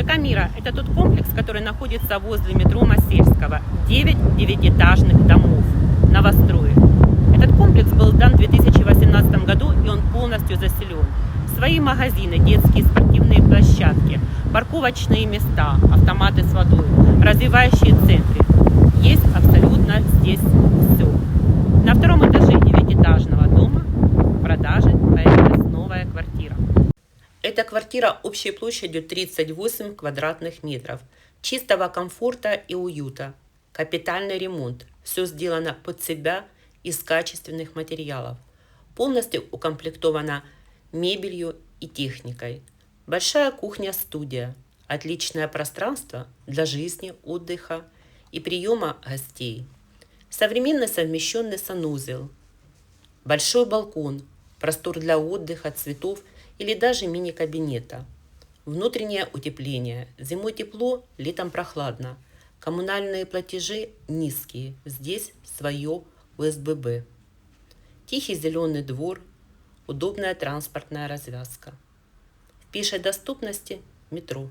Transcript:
ЖК «Мира» – это тот комплекс, который находится возле метро Масельского. 9 девятиэтажных домов, новостроек. Этот комплекс был сдан в 2018 году, и он полностью заселен. Свои магазины, детские спортивные площадки, парковочные места, автоматы с водой, развивающие центры. Есть абсолютно здесь все. На втором этаже девятиэтажного дома в продаже появилась новая квартира. Эта квартира общей площадью 38 квадратных метров. Чистого комфорта и уюта. Капитальный ремонт. Все сделано под себя из качественных материалов. Полностью укомплектована мебелью и техникой. Большая кухня-студия. Отличное пространство для жизни, отдыха и приема гостей. Современный совмещенный санузел. Большой балкон. Простор для отдыха, цветов или даже мини-кабинета. Внутреннее утепление. Зимой тепло, летом прохладно. Коммунальные платежи низкие. Здесь свое ОСББ. Тихий зеленый двор. Удобная транспортная развязка. В пешей доступности метро.